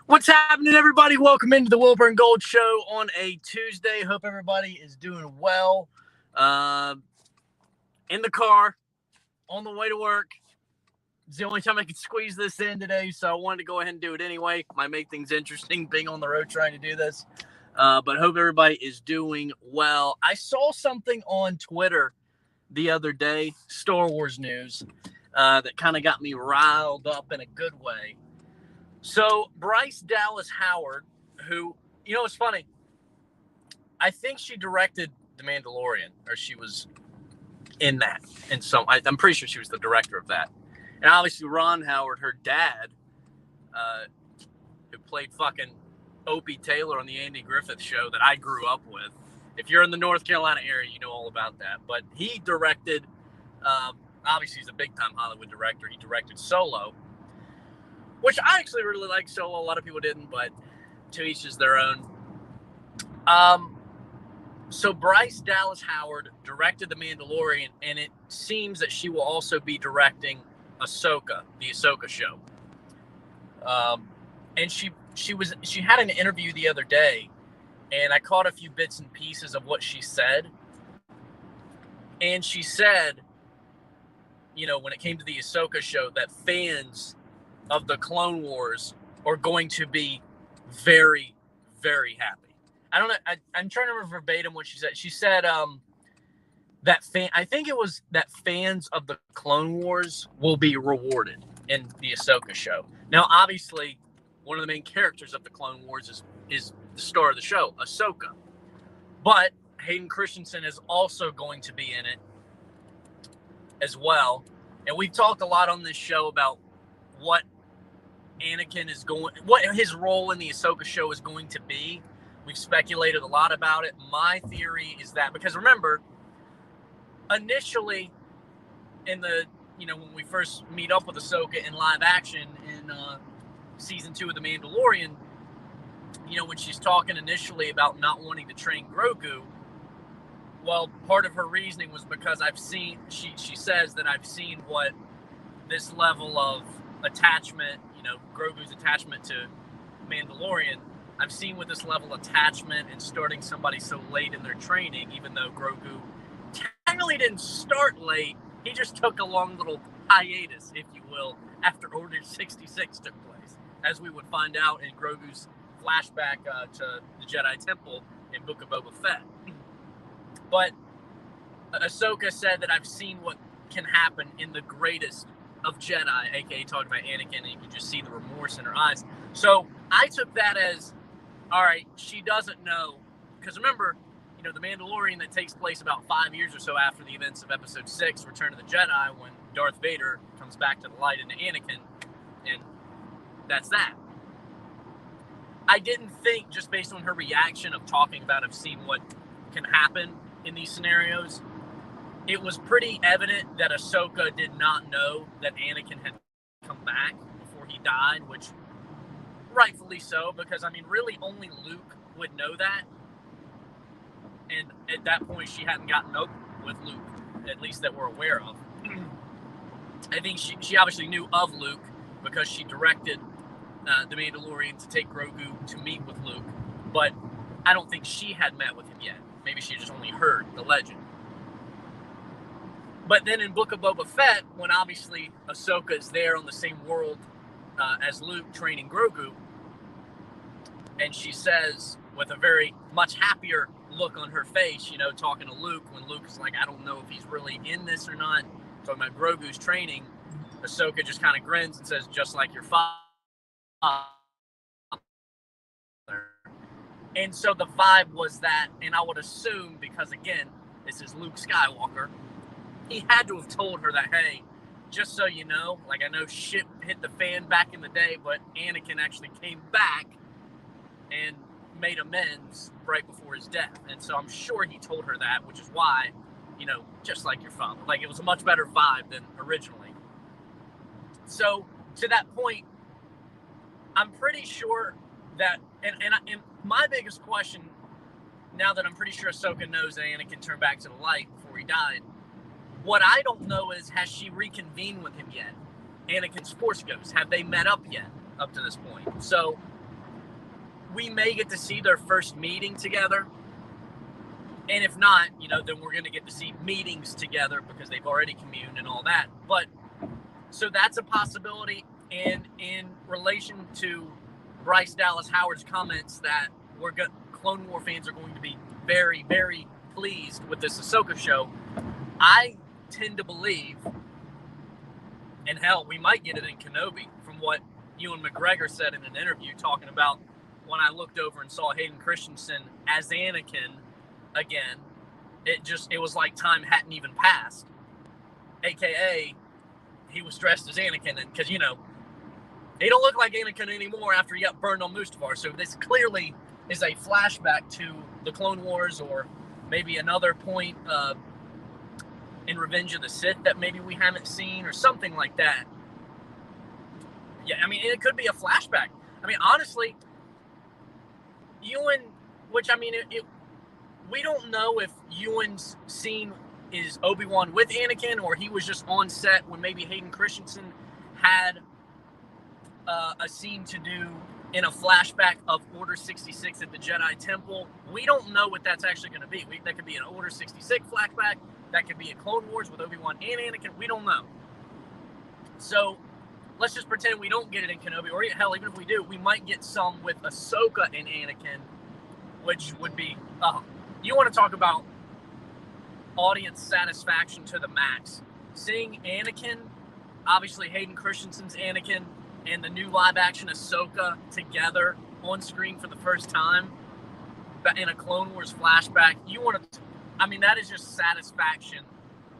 What's happening, everybody? Welcome into the Wilbur and Gold Show on a Tuesday. Hope everybody is doing well. Uh, in the car, on the way to work. It's the only time I could squeeze this in today, so I wanted to go ahead and do it anyway. Might make things interesting being on the road trying to do this. But hope everybody is doing well. I saw something on Twitter the other day, Star Wars news, that kind of got me riled up in a good way. So Bryce Dallas Howard, who, it's funny. I think she directed The Mandalorian, or she was in that. And so I'm pretty sure she was the director of that. And obviously Ron Howard, her dad, who played fucking Opie Taylor on the Andy Griffith Show that I grew up with. If you're in the North Carolina area, you know all about that. But he directed, obviously he's a big-time Hollywood director. He directed Solo, which I actually really like. Solo. A lot of people didn't, but to each is their own. So Bryce Dallas Howard directed The Mandalorian, and it seems that she will also be directing Ahsoka, the Ahsoka show. And she had an interview the other day, and I caught a few bits and pieces of what she said. And she said, when it came to the Ahsoka show, that fans of the Clone Wars are going to be very, very happy. I don't know. I'm trying to remember verbatim what she said. She said I think it was that fans of the Clone Wars will be rewarded in the Ahsoka show. Now, obviously, one of the main characters of the Clone Wars is the star of the show, Ahsoka. But Hayden Christensen is also going to be in it as well. And we've talked a lot on this show about what his role in the Ahsoka show is going to be. We've speculated a lot about it. My theory is that, because remember, initially in the, when we first meet up with Ahsoka in live action in season 2 of The Mandalorian, when she's talking initially about not wanting to train Grogu, well, part of her reasoning was because she says that I've seen what this level of attachment, Grogu's attachment to Mandalorian, I've seen with this level of attachment and starting somebody so late in their training, even though Grogu technically didn't start late, he just took a long little hiatus, if you will, after Order 66 took place, as we would find out in Grogu's flashback to the Jedi Temple in Book of Boba Fett. But Ahsoka said that I've seen what can happen in the greatest of Jedi, aka talking about Anakin, and you can just see the remorse in her eyes. So I took that as, all right, she doesn't know, because remember, The Mandalorian, that takes place about 5 years or so after the events of Episode 6, Return of the Jedi, when Darth Vader comes back to the light into Anakin, and that's that. I didn't think, just based on her reaction of talking about I've seen what can happen in these scenarios, it was pretty evident that Ahsoka did not know that Anakin had come back before he died, which rightfully so, because, really only Luke would know that. And at that point, she hadn't gotten up with Luke, at least that we're aware of. I think she obviously knew of Luke because she directed The Mandalorian to take Grogu to meet with Luke. But I don't think she had met with him yet. Maybe she just only heard the legend. But then in Book of Boba Fett, when obviously Ahsoka is there on the same world as Luke training Grogu, and she says, with a very much happier look on her face, talking to Luke, when Luke is like, I don't know if he's really in this or not, talking about Grogu's training, Ahsoka just kind of grins and says, just like your father. And so the vibe was that, and I would assume, because again, this is Luke Skywalker, he had to have told her that, hey, just so you know, I know shit hit the fan back in the day, but Anakin actually came back and made amends right before his death. And so I'm sure he told her that, which is why, just like your father. It was a much better vibe than originally. So to that point, I'm pretty sure that, and my biggest question, now that I'm pretty sure Ahsoka knows that Anakin turned back to the light before he died, what I don't know is, has she reconvened with him yet? Anakin's Force Ghost, have they met up yet up to this point? So we may get to see their first meeting together. And if not, then we're going to get to see meetings together because they've already communed and all that. But so that's a possibility. And in relation to Bryce Dallas Howard's comments that Clone War fans are going to be very, very pleased with this Ahsoka show, I tend to believe, and hell, we might get it in Kenobi, from what Ewan McGregor said in an interview talking about when I looked over and saw Hayden Christensen as Anakin again, it was like time hadn't even passed. AKA, he was dressed as Anakin, and because, he don't look like Anakin anymore after he got burned on Mustafar. So this clearly is a flashback to the Clone Wars, or maybe another point in Revenge of the Sith that maybe we haven't seen, or something like that. Yeah, I mean, it could be a flashback. I mean, honestly, Ewan, which, I mean, we don't know if Ewan's scene is Obi-Wan with Anakin, or he was just on set when maybe Hayden Christensen had a scene to do in a flashback of Order 66 at the Jedi Temple. We don't know what that's actually going to be. That could be an Order 66 flashback. That could be a Clone Wars with Obi-Wan and Anakin. We don't know. So let's just pretend we don't get it in Kenobi, or hell, even if we do, we might get some with Ahsoka and Anakin, which would be, you want to talk about audience satisfaction to the max. Seeing Anakin, obviously Hayden Christensen's Anakin, and the new live-action Ahsoka together on screen for the first time in a Clone Wars flashback, that is just satisfaction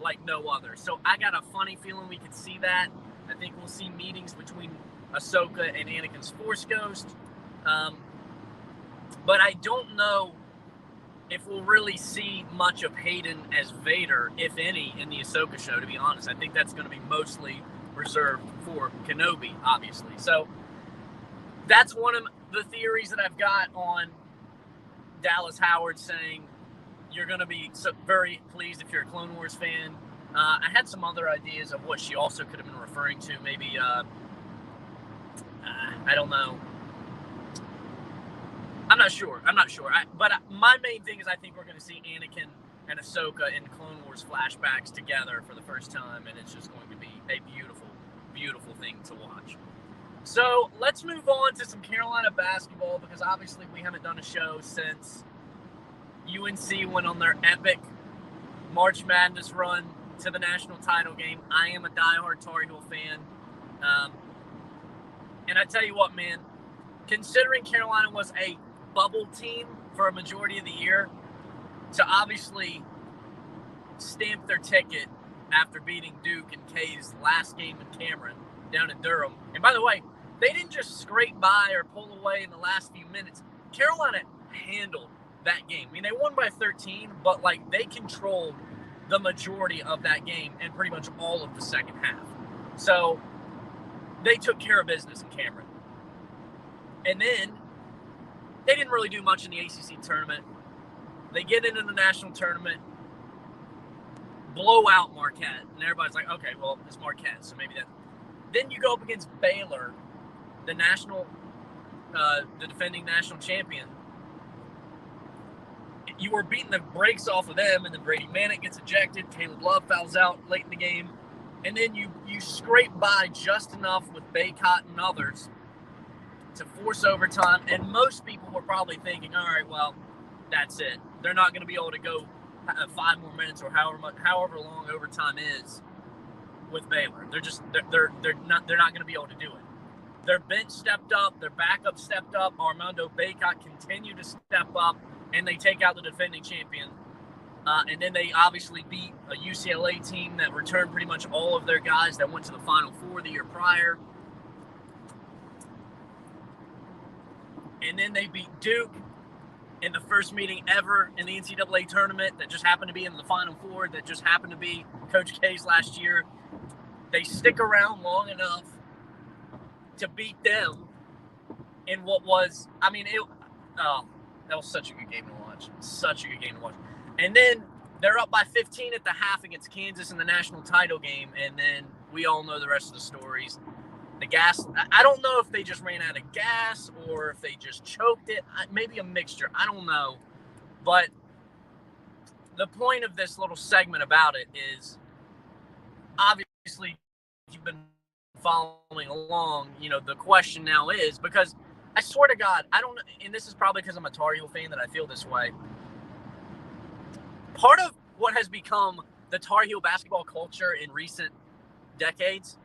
like no other. So I got a funny feeling we could see that. I think we'll see meetings between Ahsoka and Anakin's Force Ghost. But I don't know if we'll really see much of Hayden as Vader, if any, in the Ahsoka show, to be honest. I think that's going to be mostly reserved for Kenobi, obviously. So that's one of the theories that I've got on Dallas Howard saying you're going to be very pleased if you're a Clone Wars fan. I had some other ideas of what she also could have been referring to. Maybe, I don't know. I'm not sure. But my main thing is I think we're going to see Anakin and Ahsoka in Clone Wars flashbacks together for the first time, and it's just going to be a beautiful, beautiful thing to watch. So let's move on to some Carolina basketball, because obviously we haven't done a show since UNC went on their epic March Madness run to the national title game. I am a diehard Tar Heel fan. And I tell you what, man, considering Carolina was a bubble team for a majority of the year, to obviously stamp their ticket after beating Duke in K's last game in Cameron down in Durham. And by the way, they didn't just scrape by or pull away in the last few minutes. Carolina handled that game. I mean, they won by 13, but they controlled the majority of that game and pretty much all of the second half. So they took care of business in Cameron. And then they didn't really do much in the ACC tournament. They get into the national tournament, blow out Marquette, and everybody's like, okay, well, it's Marquette, so maybe that. Then you go up against Baylor, the defending national champion. You were beating the brakes off of them, and then Brady Manick gets ejected. Caleb Love fouls out late in the game. And then you scrape by just enough with Baycott and others to force overtime. And most people were probably thinking, all right, well, that's it. They're not going to be able to go 5 more minutes or however long overtime is with Baylor. They're not going to be able to do it. Their bench stepped up, their backup stepped up. Armando Baycott continued to step up, and they take out the defending champion. And then they obviously beat a UCLA team that returned pretty much all of their guys that went to the Final Four the year prior. And then they beat Duke in the first meeting ever in the NCAA tournament that just happened to be in the Final Four, that just happened to be Coach K's last year. They stick around long enough to beat them in what was, that was such a good game to watch. Such a good game to watch. And then they're up by 15 at the half against Kansas in the national title game, and then we all know the rest of the stories. The gas, I don't know if they just ran out of gas or if they just choked it. Maybe a mixture. I don't know. But the point of this little segment about it is, obviously, if you've been following along, the question now is, because I swear to God, I don't, and this is probably because I'm a Tar Heel fan that I feel this way. Part of what has become the Tar Heel basketball culture in recent decades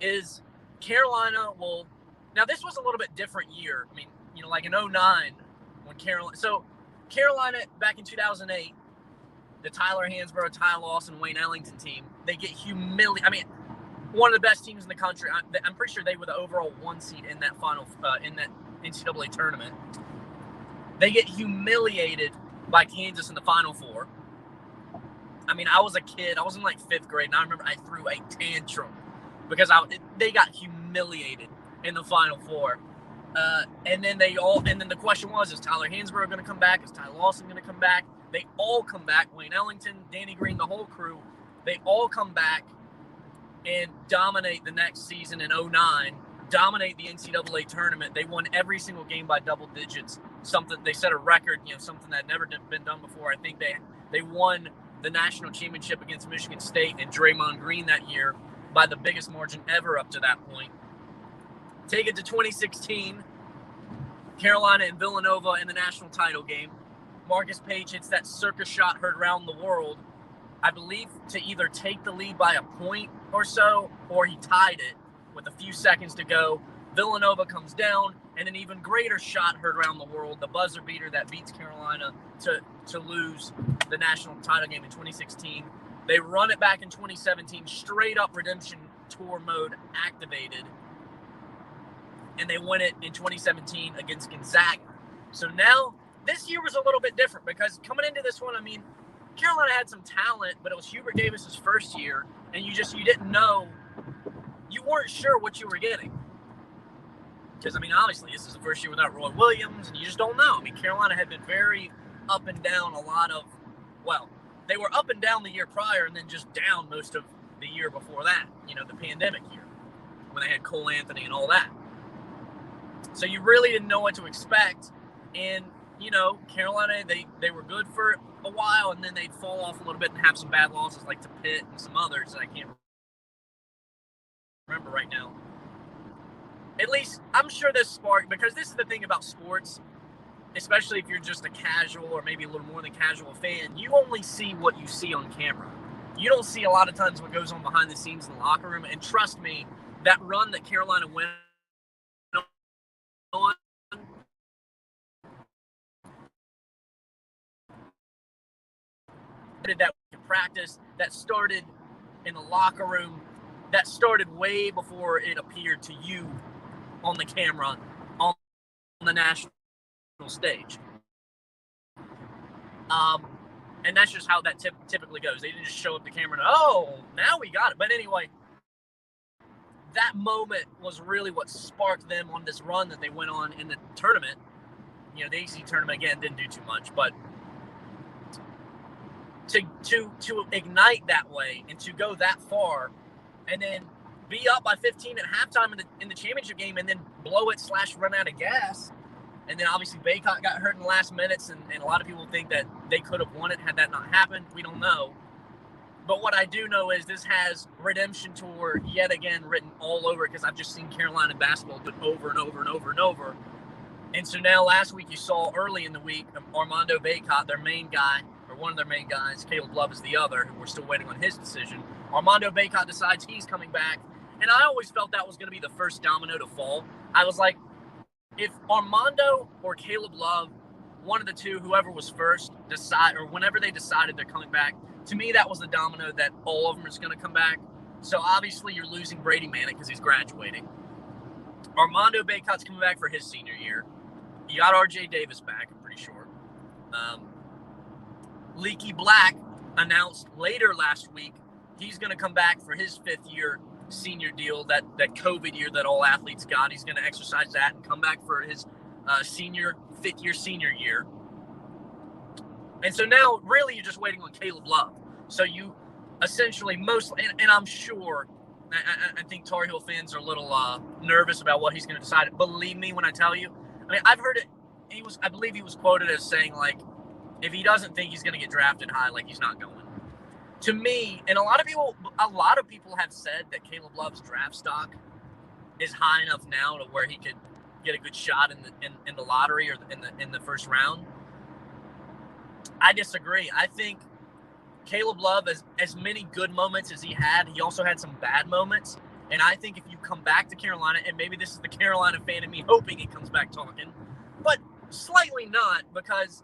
is Carolina will, now this was a little bit different year. I mean, like in 2009 when Carolina back in 2008, the Tyler Hansbrough, Ty Lawson, Wayne Ellington team, they get humiliated. I mean, one of the best teams in the country. I'm pretty sure they were the overall 1 seed in that in that NCAA tournament. They get humiliated by Kansas in the Final Four. I mean, I was a kid. I was in like 5th grade, and I remember I threw a tantrum because they got humiliated in the Final Four. And then the question was, is Tyler Hansbrough going to come back? Is Ty Lawson going to come back? They all come back. Wayne Ellington, Danny Green, the whole crew, they all come back and dominate the next season in 2009, dominate the NCAA tournament. They won every single game by double digits. They set a record, something that had never been done before. I think they won the national championship against Michigan State and Draymond Green that year by the biggest margin ever up to that point. Take it to 2016, Carolina and Villanova in the national title game. Marcus Page hits that circus shot heard around the world, I believe, to either take the lead by a point or so, or he tied it with a few seconds to go. Villanova comes down, and an even greater shot heard around the world, the buzzer beater that beats Carolina to lose the national title game in 2016. They run it back in 2017, straight up redemption tour mode activated, and they win it in 2017 against Gonzaga. So now, this year was a little bit different because coming into this one, I mean, Carolina had some talent, but it was Hubert Davis's first year, and you didn't know, you weren't sure what you were getting. Because, I mean, obviously, this is the first year without Roy Williams, and you just don't know. I mean, Carolina had been very up and down they were up and down the year prior and then just down most of the year before that, the pandemic year, when they had Cole Anthony and all that. So you really didn't know what to expect, and, Carolina, they were good for a while, and then they'd fall off a little bit and have some bad losses like to Pitt and some others that I can't remember right now. At least, I'm sure this sparked, because this is the thing about sports, especially if you're just a casual or maybe a little more than casual fan, you only see what you see on camera. You don't see a lot of times what goes on behind the scenes in the locker room, and trust me, that run that Carolina went on, that in practice, that started in the locker room, that started way before it appeared to you on the camera on the national stage. And that's just how that typically goes. They didn't just show up the camera and, oh, now we got it. But anyway, that moment was really what sparked them on this run that they went on in the tournament. The ACC tournament, again, didn't do too much, but to ignite that way and to go that far and then be up by 15 at halftime in the championship game and then blow it / run out of gas. And then obviously Baycott got hurt in the last minutes, and a lot of people think that they could have won it had that not happened. We don't know. But what I do know is this has redemption tour yet again written all over it, because I've just seen Carolina basketball do it over and over and over and over. And so now last week you saw early in the week Armando Baycott, their main guy, or one of their main guys, Caleb Love is the other, who we're still waiting on his decision. Armando Baycott decides he's coming back. And I always felt that was going to be the first domino to fall. I was like, if Armando or Caleb Love, one of the two, whoever was first, whenever they decided they're coming back, to me that was the domino that all of them is going to come back. So obviously you're losing Brady Manick because he's graduating. Armando Baycott's coming back for his senior year. You got RJ Davis back, I'm pretty sure. Leaky Black announced later last week he's going to come back for his 5th year senior deal, that COVID year that all athletes got. He's going to exercise that and come back for his 5th year senior year. And so now really you're just waiting on Caleb Love. So you essentially and I'm sure I think Tar Heel fans are a little nervous about what he's going to decide. Believe me when I tell you. I mean, I've heard it. I believe he was quoted as saying, like, if he doesn't think he's going to get drafted high, like, he's not going. To me, and a lot of people have said that Caleb Love's draft stock is high enough now to where he could get a good shot in the lottery or in the first round. I disagree. I think Caleb Love, as many good moments as he also had some bad moments. And I think if you come back to Carolina, and maybe this is the Carolina fan in me hoping he comes back talking, but slightly not, because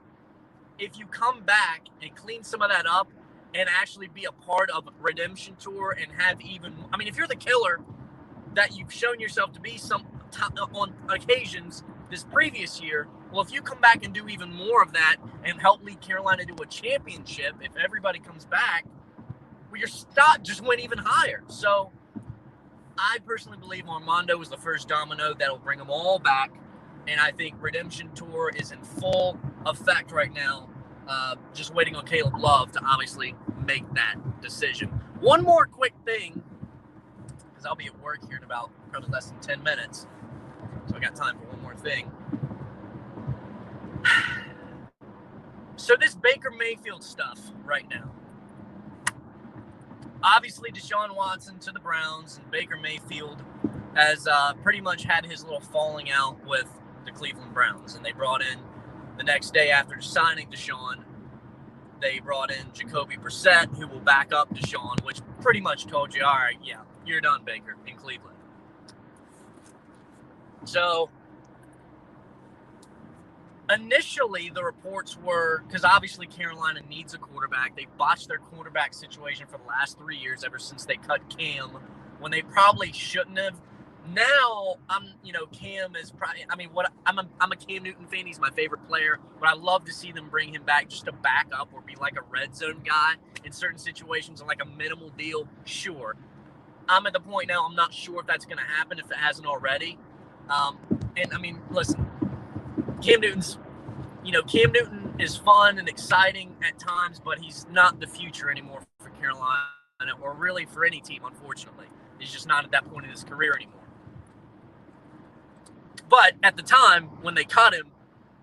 if you come back and clean some of that up and actually be a part of a redemption tour and have if you're the killer that you've shown yourself to be on occasions this previous year, well, if you come back and do even more of that and help lead Carolina to a championship, if everybody comes back, well, your stock just went even higher. So I personally believe Armando was the first domino that'll bring them all back. And I think Redemption Tour is in full effect right now. Just waiting on Caleb Love to obviously make that decision. One more quick thing, because I'll be at work here in about probably less than 10 minutes. So I got time for one more thing. So this Baker Mayfield stuff right now. Obviously, Deshaun Watson to the Browns, and Baker Mayfield has pretty much had his little falling out with the Cleveland Browns. And they brought in, the next day after signing Deshaun, they brought in Jacoby Brissett, who will back up Deshaun, which pretty much told you, all right, yeah, you're done, Baker, in Cleveland. So initially, the reports were, because obviously Carolina needs a quarterback. They botched their quarterback situation for the last 3 years, ever since they cut Cam when they probably shouldn't have. Now, Cam is probably, I'm a Cam Newton fan. He's my favorite player, but I love to see them bring him back just to back up or be like a red zone guy in certain situations and like a minimal deal. Sure. I'm at the point now, I'm not sure if that's going to happen, if it hasn't already. Listen, Cam Newton is fun and exciting at times, but he's not the future anymore for Carolina or really for any team, unfortunately. He's just not at that point in his career anymore. But at the time when they cut him,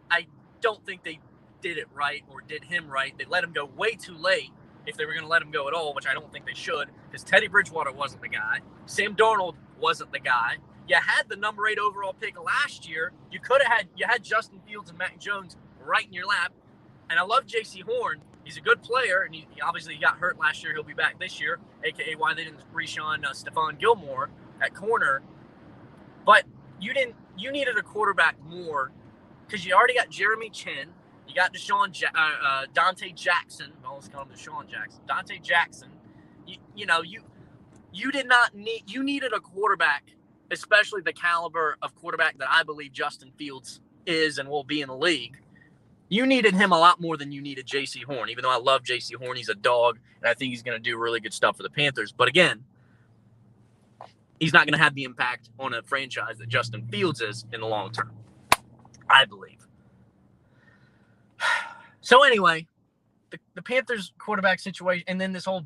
I don't think they did it right or did him right. They let him go way too late if they were going to let him go at all, which I don't think they should, because Teddy Bridgewater wasn't the guy. Sam Darnold wasn't the guy. You had the number 8 overall pick last year. You had Justin Fields and Mac Jones right in your lap. And I love J.C. Horn. He's a good player, and he obviously got hurt last year. He'll be back this year, a.k.a. why they didn't re-sign Stephon Gilmore at corner. But you needed a quarterback more, because you already got Jeremy Chin. You got Dante Jackson. I always call him Deshaun Jackson. Dante Jackson. You needed a quarterback, especially the caliber of quarterback that I believe Justin Fields is and will be in the league. You needed him a lot more than you needed J.C. Horn, even though I love J.C. Horn. He's a dog, and I think he's going to do really good stuff for the Panthers. But again, he's not going to have the impact on a franchise that Justin Fields is in the long term, I believe. So anyway, the Panthers quarterback situation, and then the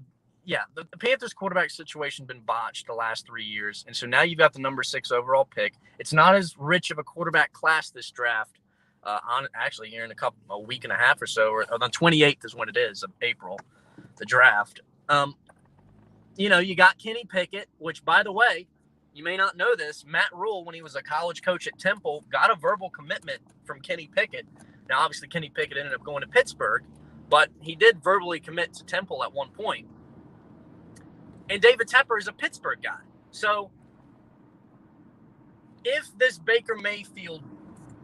Panthers quarterback situation been botched the last 3 years. And so now you've got the number 6 overall pick. It's not as rich of a quarterback class this draft. Here in a week and a half or so, or on the 28th is when it is of April, the draft. You got Kenny Pickett, which, by the way, you may not know this. Matt Rule, when he was a college coach at Temple, got a verbal commitment from Kenny Pickett. Now, obviously, Kenny Pickett ended up going to Pittsburgh, but he did verbally commit to Temple at one point. And David Tepper is a Pittsburgh guy. So if this Baker Mayfield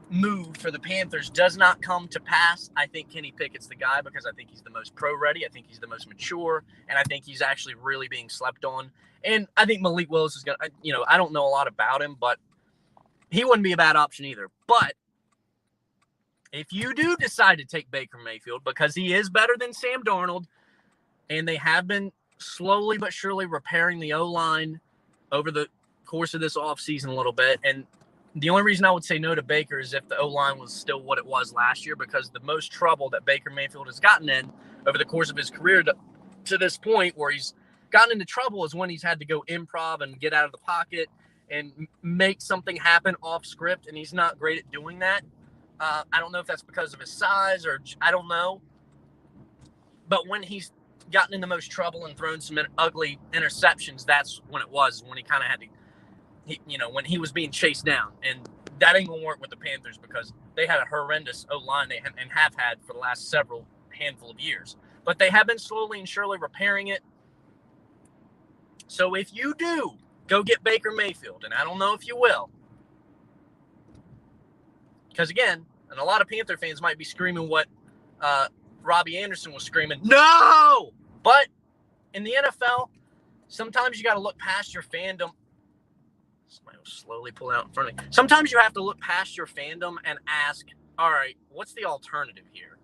move for the Panthers does not come to pass, I think Kenny Pickett's the guy, because I think he's the most pro-ready. I think he's the most mature, and I think he's actually really being slept on. And I think Malik Willis is going to, I don't know a lot about him, but he wouldn't be a bad option either. But if you do decide to take Baker Mayfield, because he is better than Sam Darnold, and they have been slowly but surely repairing the O-line over the course of this offseason a little bit, and the only reason I would say no to Baker is if the O-line was still what it was last year, because the most trouble that Baker Mayfield has gotten in over the course of his career to this point, where he's gotten into trouble is when he's had to go improv and get out of the pocket and make something happen off script, and he's not great at doing that. I don't know if that's because of his size or I don't know. But when he's gotten in the most trouble and thrown some ugly interceptions, that's when it was, when he kind of had to, when he was being chased down. And that ain't going to work with the Panthers because they had a horrendous O-line and have had for the last several handful of years. But they have been slowly and surely repairing it. So if you do go get Baker Mayfield, and I don't know if you will, because again, and a lot of Panther fans might be screaming what Robbie Anderson was screaming, no! But in the NFL, sometimes you got to look past your fandom. Somebody will slowly pull out in front of me. Sometimes you have to look past your fandom and ask, all right, what's the alternative here?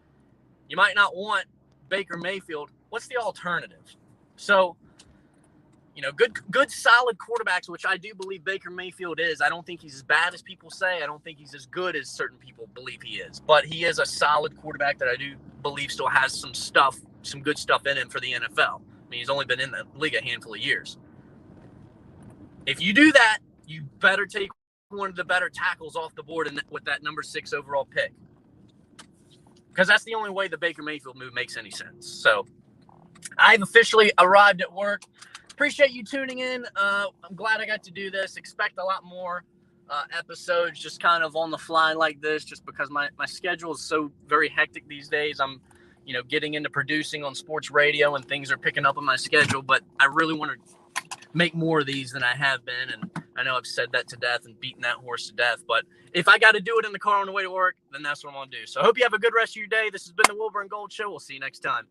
You might not want Baker Mayfield. What's the alternative? So, good solid quarterbacks, which I do believe Baker Mayfield is. I don't think he's as bad as people say. I don't think he's as good as certain people believe he is. But he is a solid quarterback that I do believe still has some good stuff in him for the NFL. I mean, he's only been in the league a handful of years. If you do that, you better take one of the better tackles off the board with that number 6 overall pick. Because that's the only way the Baker Mayfield move makes any sense. So I've officially arrived at work. Appreciate you tuning in. I'm glad I got to do this. Expect a lot more episodes just kind of on the fly like this, just because my schedule is so very hectic these days. I'm, getting into producing on sports radio and things are picking up on my schedule, but I really want to make more of these than I have been. And I know I've said that to death and beaten that horse to death, but if I got to do it in the car on the way to work, then that's what I'm going to do. So I hope you have a good rest of your day. This has been the Wilbur and Gold Show. We'll see you next time.